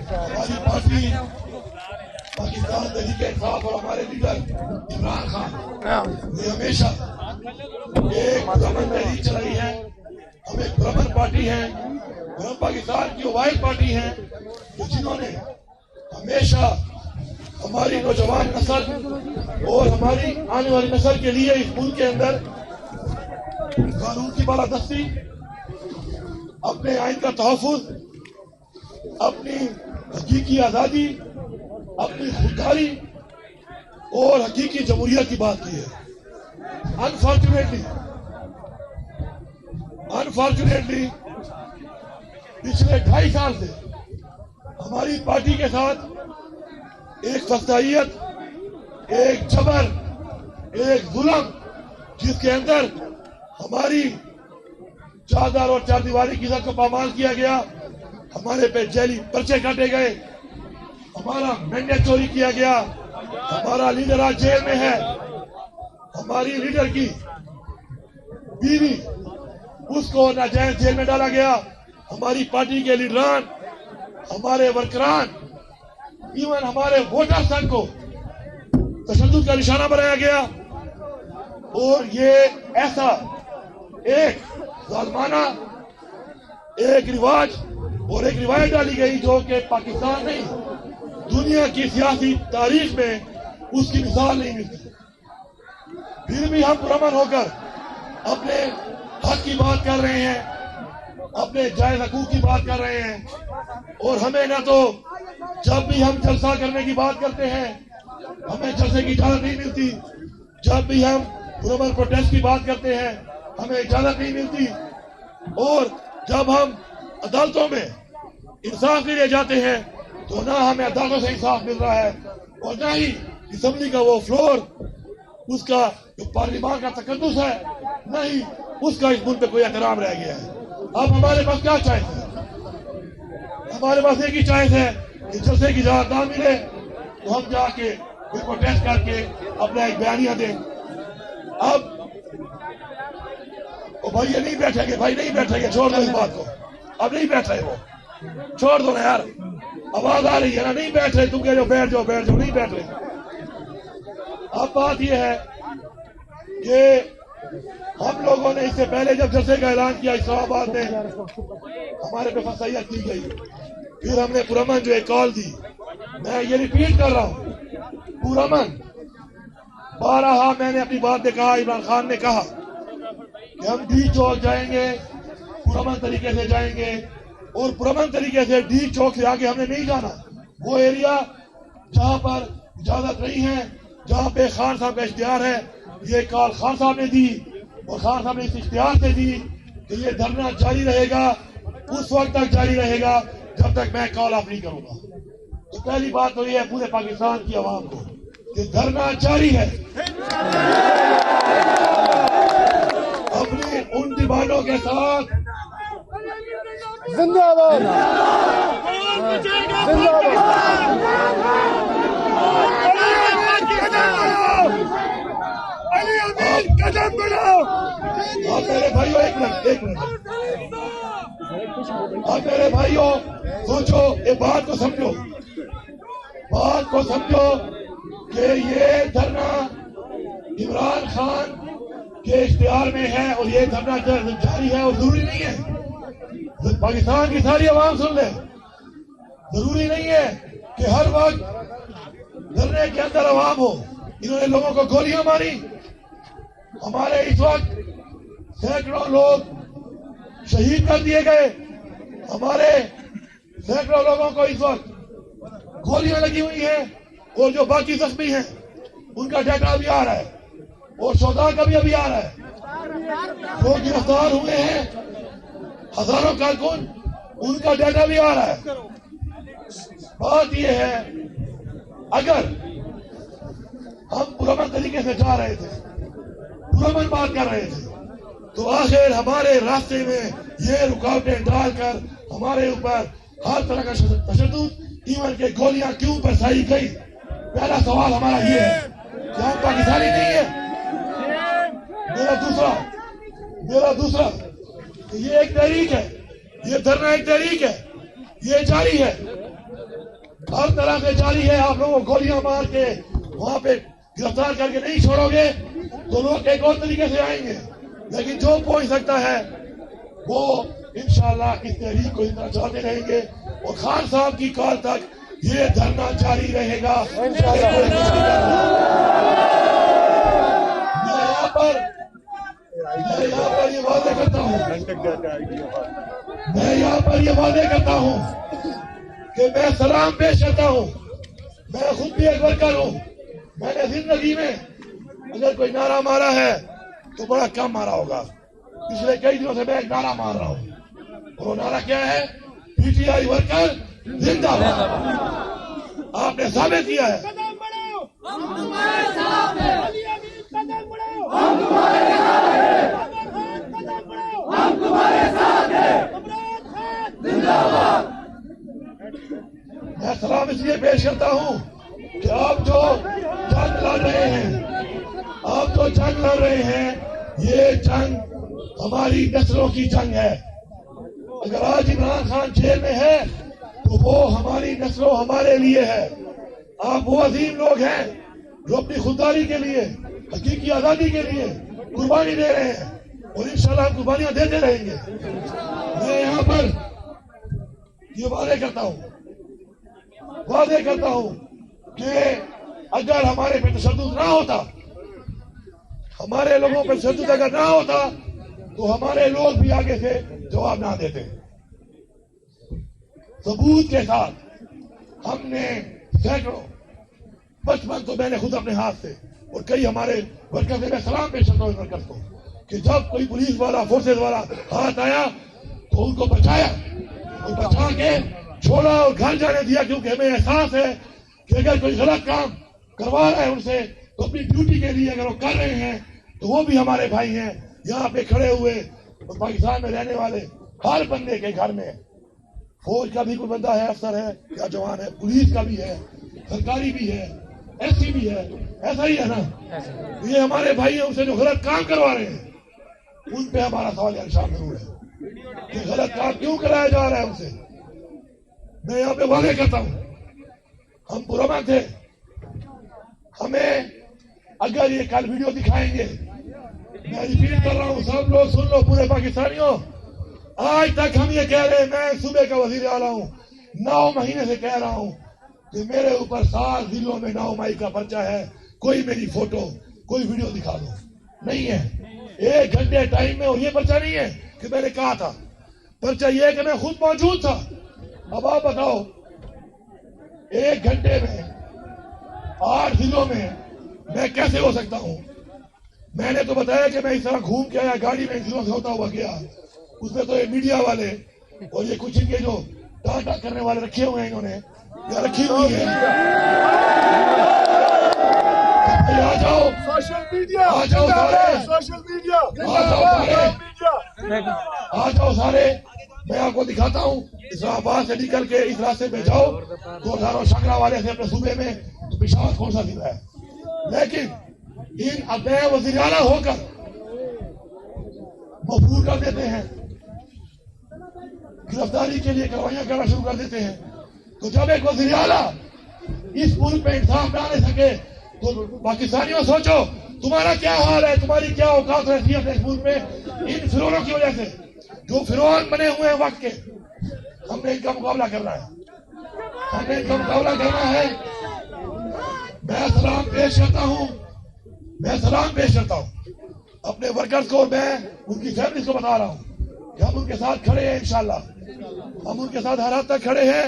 ہماری پارٹی پاکستان تحریک انصاف اور ہمارے لیڈر عمران خان نے ہمیشہ ایک پرامن تحریک چلائی ہے. ہم ایک پرامن پارٹی ہیں اور ہم پاکستان کی واحد پارٹی ہیں جنہوں نے ہمیشہ ہماری نوجوان نسل اور ہماری آنے والی نسل کے لیے اس ملک کے اندر قانون کی بالادستی، اپنے آئین کا تحفظ، اپنی حقیقی آزادی، اپنی خودداری اور حقیقی جمہوریت کی بات کی ہے. انفارچونیٹلی پچھلے 2.5 سال سے ہماری پارٹی کے ساتھ ایک فسادیت، ایک جبر، ایک ظلم، جس کے اندر ہماری چادر اور چار دیواری کی عزت کو پامال کیا گیا، ہمارے پہ جیلی پرچے کاٹے گئے، ہمارا مینڈیٹ چوری کیا گیا، ہمارا لیڈر آج جیل میں ہے، ہماری لیڈر کی بیوی اس کو ناجائز جیل میں ڈالا گیا، ہماری پارٹی کے لیڈران، ہمارے ورکران، ایون ہمارے ووٹرز تک کو تشدد کا نشانہ بنایا گیا. اور یہ ایسا ایک ظالمانہ ایک رواج اور ایک روایت ڈالی گئی جو کہ پاکستان نہیں، دنیا کی سیاسی تاریخ میں اس کی مثال نہیں ملتی. پھر بھی ہم پرامن ہو کر اپنے حق کی بات کر رہے ہیں، اپنے جائز حقوق کی بات کر رہے ہیں. اور ہمیں نہ تو جب بھی ہم جلسہ کرنے کی بات کرتے ہیں ہمیں جلسے کی اجازت نہیں ملتی، جب بھی ہم پرامن پروٹیسٹ کی بات کرتے ہیں ہمیں اجازت نہیں ملتی، اور جب ہم عدالتوں میں انصاف کے لیے جاتے ہیں تو نہ ہمیں عدالتوں سے انصاف مل رہا ہے اور نہ ہی اسمبلی کا وہ فلور، اس کا جو پارلیمان کا تقدس ہے، نہ ہی اس کا اس ملک پہ کوئی احترام رہ گیا ہے. اب ہمارے پاس کیا چوائس ہے؟ ہمارے پاس ایک ہی چوائس ہے کہ جلسے کی اجازت نہ ملے تو ہم جا کے کوئی پروٹیسٹ کر کے اپنا ایک بیانیہ دیں. اب بھائی یہ نہیں بیٹھیں گے، بھائی نہیں بیٹھیں گے، چھوڑ دو اس بات کو، اب نہیں بیٹھ رہے، وہ چھوڑ دو نا یار، آواز آ رہی ہے نا، نہیں بیٹھ رہے، تم کہہ رہے ہو بیٹھ جاؤ بیٹھ جاؤ، نہیں بیٹھ رہے. اب بات یہ ہے کہ ہم لوگوں نے اس سے پہلے جب جلسے کا اعلان کیا اسلام آباد میں ہمارے پہ فسادیت کی گئی، پھر ہم نے پرامن جو ایک کال دی، میں یہ ریپیٹ کر رہا ہوں، پرامن بارہا میں نے اپنی بات میں کہا، عمران خان نے کہا کہ ہم ڈی چوک جائیں گے، پرامن طریقے سے جائیں گے، اور پرامن طریقے سے ڈی چوک سے آگے ہم نے نہیں جانا. وہ ایریا جہاں پر اجازت نہیں ہے، جہاں پہ خان صاحب کا اشتہار ہے، یہ کال خان صاحب نے دی اور خان صاحب نے اس اشتہار سے دی کہ یہ دھرنا جاری رہے گا، اس وقت تک جاری رہے گا جب تک میں کال آف نہیں کروں گا. تو پہلی بات تو یہ ہے پورے پاکستان کی عوام کو کہ دھرنا جاری ہے. اپنی ان ڈیمانڈوں کے ساتھ زندہ باد، زندہ میرے بھائیوں ایک منٹ اب میرے بھائیوں سوچو، یہ بات کو سمجھو کہ یہ دھرنا عمران خان کے اشتہار میں ہے اور یہ دھرنا جاری ہے، اور ضروری نہیں ہے پاکستان کی ساری عوام سن لے، ضروری نہیں ہے کہ ہر وقت دھرنے کے اندر عوام ہو. انہوں نے لوگوں کو گولیاں ماری، ہمارے اس وقت سینکڑوں لوگ شہید کر دیے گئے، ہمارے سینکڑوں لوگوں کو اس وقت گولیاں لگی ہوئی ہیں، اور جو باقی زخمی ہیں ان کا ڈیٹا بھی آ رہا ہے، اور شہداء کا بھی ابھی آ رہا ہے، جو گرفتار ہوئے ہیں ہزاروں کارکن، ان کا ڈیٹا بھی آ رہا ہے. بات یہ ہے اگر ہم پرامن طریقے سے جا رہے تھے، پرامن بات کر رہے تھے، تو آخر ہمارے راستے میں یہ رکاوٹیں ڈال کر ہمارے اوپر ہر طرح کا تشدد، ایون کہ گولیاں کیوں برسائی گئی؟ پہلا سوال ہمارا یہ ہے کہ ہم پاکستانی نہیں ہیں. میرا دوسرا یہ ایک تحریک ہے، یہ دھرنا ایک تحریک ہے، یہ جاری ہے. ہر طرح سے جاری ہے. آپ لوگوں کو گولیاں مار کے وہاں پہ گرفتار کر کے نہیں چھوڑو گے تو لوگ ایک اور طریقے سے آئیں گے. لیکن جو پہنچ سکتا ہے وہ انشاءاللہ اس تحریک کو اتنا چلاتے رہیں گے اور خان صاحب کی کال تک یہ دھرنا جاری رہے گا. میں یہاں پر یہ واضح کرتا ہوں کہ میں سلام پیش کرتا ہوں. میں خود بھی ایک ورکر ہوں. میں نے زندگی میں اگر کوئی نعرہ مارا ہے تو بڑا کم مارا ہوگا. پچھلے کئی دنوں سے میں ایک نعرہ مار رہا ہوں اور وہ نعرہ کیا ہے؟ پی ٹی آئی ورکر زندہ باد. آپ نے ثابت کیا ہے. میں سلام اس لیے پیش کرتا ہوں کہ آپ جو جنگ لڑ رہے ہیں یہ جنگ ہماری نسلوں کی جنگ ہے. اگر آج عمران خان جیل میں ہے تو وہ ہماری نسلوں ہمارے لیے ہے. آپ وہ عظیم لوگ ہیں جو اپنی خودداری کے لیے حقیقی آزادی کے لیے قربانی دے رہے ہیں اور انشاءاللہ ہم قربانیاں دیتے رہیں گے. میں یہاں پر یہ وعدے کرتا ہوں کہ اگر ہمارے پہ تشدد نہ ہوتا, ہمارے لوگوں پہ تشدد اگر نہ ہوتا تو ہمارے لوگ بھی آگے سے جواب نہ دیتے. ثبوت کے ساتھ ہم نے سینکڑوں 55 تو میں نے خود اپنے ہاتھ سے اور کئی ہمارے ورکر سے میں سلام پیش کرتا ہوں ورکر کو کہ جب کوئی پولیس والا فورسز والا ہاتھ آیا تو ان کو بچایا اور بچا کے چھوڑا اور گھر جانے دیا, کیونکہ ہمیں احساس ہے کہ اگر کوئی غلط کام کروا رہا ہے ان سے تو اپنی ڈیوٹی کے لیے اگر وہ کر رہے ہیں تو وہ بھی ہمارے بھائی ہیں. یہاں پہ کھڑے ہوئے اور پاکستان میں رہنے والے ہر بندے کے گھر میں فوج کا بھی کوئی بندہ ہے, افسر ہے یا جوان ہے, پولیس کا بھی ہے, سرکاری بھی ہے, ایس سی بھی ہے, ایسا ہی ہے نا. یہ ہمارے بھائی ہیں, ان سے جو غلط کام کروا رہے ہیں ان پہ ہمارا سوال انشاء ضرور ہے کہ غلط کام کیوں کرایا جا رہا ہے ان سے. میں یہاں پہ واضح کرتا ہوں ہم پرامن تھے. ہمیں اگر یہ کل ویڈیو دکھائیں گے, میں ریپیٹ کر رہا ہوں, سب لوگ سن لو, پورے پاکستانیوں, آج تک ہم یہ کہہ رہے ہیں, میں صوبے کا وزیر اعلیٰ ہوں, 9 مہینے سے کہہ رہا ہوں کہ میرے اوپر 7 ضلعوں میں 9 مئی کا پرچہ ہے. کوئی میری فوٹو کوئی ویڈیو دکھا دو, نہیں ہے. 1 گھنٹے ٹائم میں, اور یہ پرچہ نہیں ہے کہ میں نے کہا تھا, پرچہ یہ ہے کہ میں خود موجود تھا. اب آپ بتاؤ 1 گھنٹے میں 8 ضلعوں میں میں کیسے ہو سکتا ہوں؟ میں نے تو بتایا کہ میں اس طرح گھوم کے آیا, گاڑی میں ضلعوں سے ہوتا ہوا گیا. اس میں تو یہ میڈیا والے اور یہ کچھ ان کے جو ٹاٹا کرنے والے رکھے ہوئے ہیں, انہوں نے یا رکھی ہوئی ہے. آ جاؤ سوشل میڈیا, آ جاؤ سارے, سوشل میڈیا, آ جاؤ سارے. میں آپ کو دکھاتا ہوں, اسلام آباد سے نکل کے اس راستے پہ جاؤ تو ہزاروں شنگرا والے سے اپنے صوبے میں, تو پشاور کون سا ضلع ہے؟ لیکن ان اب وزیر اعلیٰ ہو کر مفرور کر دیتے ہیں, گرفتاری کے لیے کاروائیاں کرنا شروع کر دیتے ہیں. تو جب ایک وزیر اعلیٰ اس ملک پہ انصاف نہ لے سکے تو پاکستانیوں سوچو تمہارا کیا حال ہے, تمہاری کیا اوقات رہتی ہے اس ملک میں ان فرعونوں کی وجہ سے جو فرعون بنے ہوئے ہیں وقت کے. ہم نے ان کا مقابلہ کرنا ہے, ہم نے ان کا مقابلہ کرنا ہے. میں سلام پیش کرتا ہوں اپنے ورکرز کو, اور میں ان کی فیملیز کو بتا رہا ہوں کہ ہم ان کے ساتھ کھڑے ہیں. انشاءاللہ ہم ان کے ساتھ ہر حد تک کھڑے ہیں.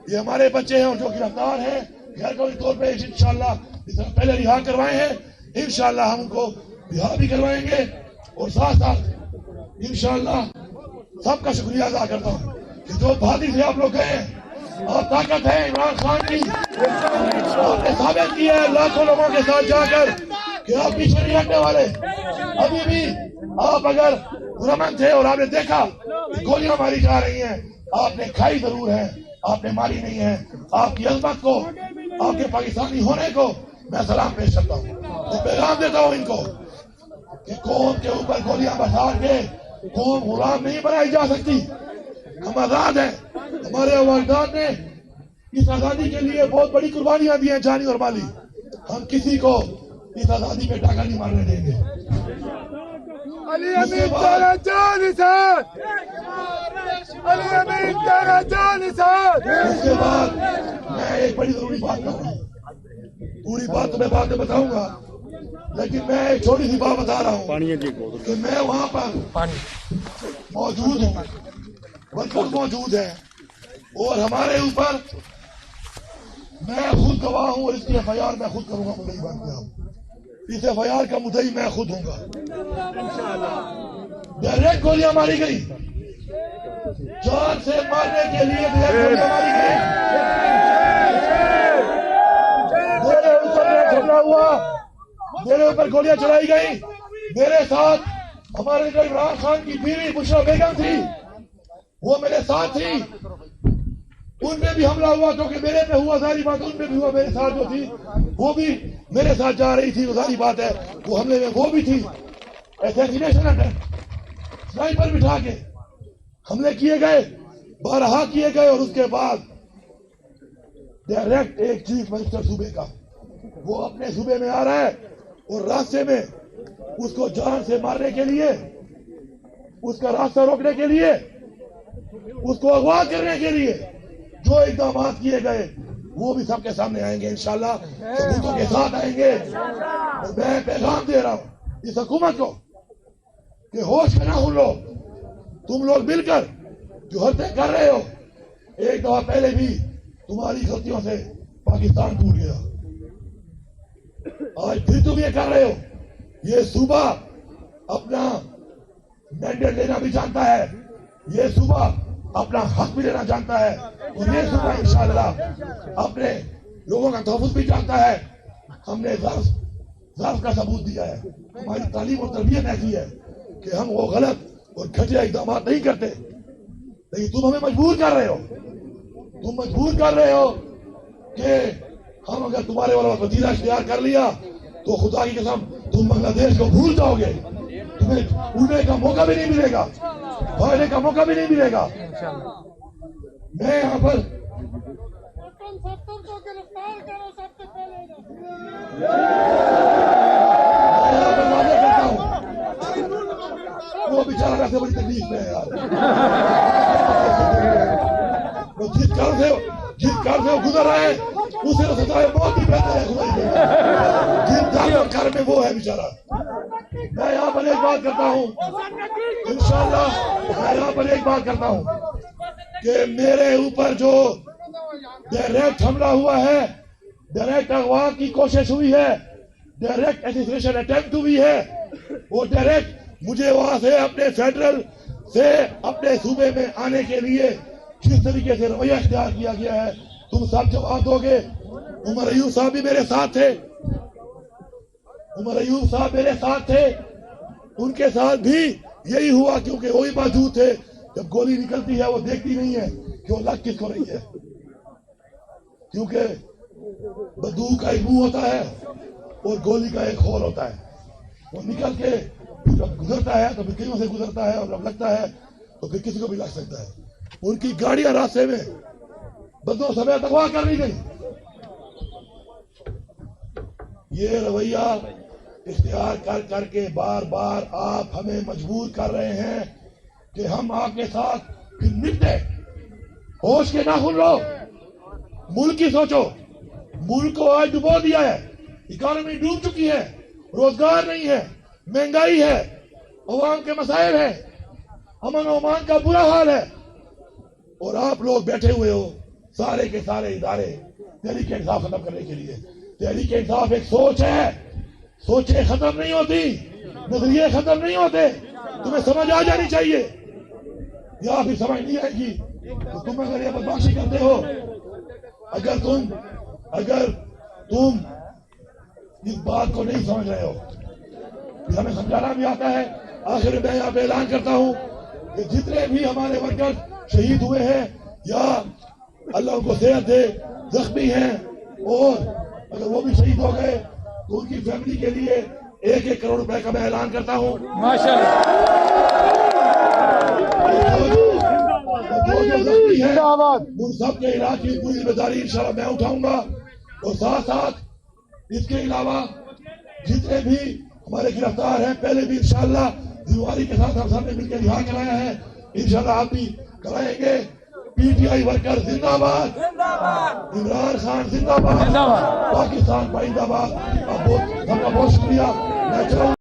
یہ ہمارے بچے ہیں اور جو گرفتار ہیں غیر قانونی طور پہ انشاءاللہ اس طرح پہلے رہا کروائے ہیں, انشاءاللہ ہم ان کو رہا بھی کروائیں گے. اور ساتھ ساتھ انشاءاللہ سب کا شکریہ ادا کرتا ہوں کہ جو بہادری سے آپ لوگ گئے ہیں, آپ طاقت ہے عمران خان کی, آپ نے ثابت کیا ہے لاکھوں لوگوں کے ساتھ جا کر کہ آپ پیچھے نہیں ہٹنے والے. ابھی بھی آپ اگر پرامن تھے اور آپ نے دیکھا کہ گولیاں ماری جا رہی ہیں, آپ نے کھائی ضرور ہے, آپ نے ماری نہیں ہے. آپ کی عظمت کو, آپ کے پاکستانی ہونے کو میں سلام پیش کرتا ہوں. میں پیغام دیتا ہوں ان کو کہ قوم کے اوپر گولیاں برسا کے قوم غلام نہیں بنائی جا سکتی. ہم آزاد ہیں. ہمارے والدین نے اس آزادی کے لیے بہت بڑی قربانیاں دی ہیں جانی اور مالی. ہم کسی کو اس آزادی میں ڈاکہ نہیں مارنے دیں گے. علی امین تیرا جان نثار، علی امین تیرا جان نثار. اس کے بعد میں ایک بڑی ضروری بات کروں گا. پوری بات تو میں بعد میں بتاؤں گا، لیکن میں ایک چھوٹی سی بات بتا رہا ہوں کہ میں وہاں پر موجود ہوں، ورکر موجود ہیں، اور ہمارے اوپر میں خود گواہ ہوں، اور اس کی ایف آئی آر میں خود کروں گا. مدعی بن گیا ہوں. اس ایف آئی آر کا مدعی میں خود ہوں گا. ڈائریکٹ گولیاں ماری گئی، جان سے مارنے کے لیے ڈائریکٹ گولیاں ماری گئی. میرے اوپر حملہ ہوا، میرے اوپر گولیاں چلائی گئی. میرے ساتھ ہمارے عمران خان کی بیوی بشرا بیگم تھی، وہ میرے ساتھ تھی. ان پہ بھی حملہ ہوا، کیونکہ میرے پہ ہوا، ظاہری بات ان پہ بھی ہوا. میرے ساتھ جو تھی وہ بھی میرے ساتھ جا رہی تھی، ظاہری بات ہے وہ حملے میں وہ بھی تھی. اسیسینیشن اٹیمپٹ، سنائپر بٹھا کے حملے کیے گئے، بارہا کیے گئے. اور اس کے بعد ڈائریکٹ ایک چیف منسٹر صوبے کا، وہ اپنے صوبے میں آ رہا ہے، اور راستے میں اس کو جان سے مارنے کے لیے، اس کا راستہ روکنے کے لیے، اس کو اغوا کرنے کے لیے جو اقدامات کیے گئے وہ بھی سب کے سامنے آئیں گے انشاءاللہ، ثبوتوں کے ساتھ آئیں گے. اور میں پیغام دے رہا ہوں اس حکومت کو کہ ہوش میں نہ بھولو. تم لوگ مل کر جو حرکتیں کر رہے ہو، ایک دفعہ پہلے بھی تمہاری غلطیوں سے پاکستان ٹوٹ گیا، آج پھر تم یہ کر رہے ہو. یہ صوبہ اپنا مینڈیٹ لینا بھی جانتا ہے، یہ صوبہ اپنا حق بھی لینا جانتا ہے، اور یہ صوبہ انشاءاللہ اپنے لوگوں کا تحفظ بھی جانتا ہے. ہم نے ظرف کا ثبوت دیا ہے. ہماری تعلیم اور تربیت ایسی ہے کہ ہم وہ غلط اور گھٹیا اقدامات نہیں کرتے. لیکن تم ہمیں مجبور کر رہے ہو، تم مجبور کر رہے ہو کہ ہم اگر تمہارے والا وزیرہ اختیار کر لیا تو خدا کی قسم تم بنگلہ دیش کو بھول جاؤ گے. تمہیں اڑنے کا موقع بھی نہیں ملے گا، بھاگنے کا موقع بھی نہیں ملے گا. میں یہاں پر واضح کرتا ہوں، وہ بیچارہ ویسے بڑی تکلیف میں ہے یار. جس گھر سے وہ گزر رہا ہے اسے سزائے موت بھی بہتر ہے. جن گھر میں وہ ہے بیچارہ. میں یہاں پر ایک بات کرتا ہوں انشاءاللہ، میں یہاں پر ایک بات کرتا ہوں کہ میرے اوپر جو ڈائریکٹ حملہ ہوا ہے، ڈائریکٹ اغوا کی کوشش ہوئی ہے، ڈائریکٹ اسیسینیشن اٹیمپٹ ہوئی ہے، وہ ڈائریکٹ مجھے وہاں سے اپنے فیڈرل سے اپنے صوبے میں آنے کے لیے جس طریقے سے رویہ اختیار کیا گیا ہے تم سب جواب دو گے. عمر ایوب صاحب بھی میرے ساتھ تھے، عمر ایوب صاحب میرے ساتھ تھے، ان کے ساتھ بھی یہی ہوا، کیونکہ وہی موجود تھے. جب گولی نکلتی ہے وہ دیکھتی نہیں ہے کہ وہ لگ کس کو رہی ہے، کیونکہ بندوق کا ایک منہ ہوتا ہے اور گولی کا ایک خور ہوتا ہے. وہ نکل کے جب گزرتا ہے تو پھر کہیں سے گزرتا ہے، اور جب لگتا ہے تو پھر کسی کو بھی لگ سکتا ہے. ان کی گاڑیاں راستے میں بندوں سمیت اغوا کر لی گئی. یہ رویہ اختیار کر کر کے بار بار آپ ہمیں مجبور کر رہے ہیں کہ ہم آپ کے ساتھ پھر نپٹے. ہوش کے ناخن لو، ملک کی سوچو. ملک کو آج ڈبو دیا ہے، اکانومی ڈوب چکی ہے، روزگار نہیں ہے، مہنگائی ہے، عوام کے مسائل ہیں، امن و امان کا برا حال ہے، اور آپ لوگ بیٹھے ہوئے ہو سارے کے سارے ادارے تحریک انصاف ختم کرنے کے لیے. تحریک انصاف ایک سوچ ہے، سوچیں ختم نہیں ہوتی، نظریے ختم نہیں ہوتے. تمہیں سمجھ آ جانی چاہیے، یا پھر سمجھ نہیں آئے گی تو تم اگر یہ بدماشی کرتے ہو، اگر تم اس بات کو نہیں سمجھ رہے ہو، پھر ہمیں سمجھانا بھی آتا ہے. آخر میں یہاں پہ اعلان کرتا ہوں کہ جتنے بھی ہمارے ورکر شہید ہوئے ہیں یا اللہ ان کو صحت دے زخمی ہیں، اور اگر وہ بھی شہید ہو گئے تو ان کی فیملی کے لیے 1-1 کروڑ روپے کا میں اعلان کرتا ہوں. جو زخمی ہیں زندہ باد ان سب کے علاج کی پوری ذمہ داری انشاءاللہ میں اٹھاؤں گا. اور ساتھ ساتھ اس کے علاوہ جتنے بھی ہمارے گرفتار ہیں پہلے بھی انشاءاللہ ذمہ کے ساتھ ہم سب نے مل کے رہا کرایا ہے, انشاءاللہ آپ بھی کرائیں گے. پی ٹی آئی ورکر زندہ باد, عمران خان زندہ باد, پاکستان پائندہ باد. آپ سب کا بہت شکریہ. میں چاہوں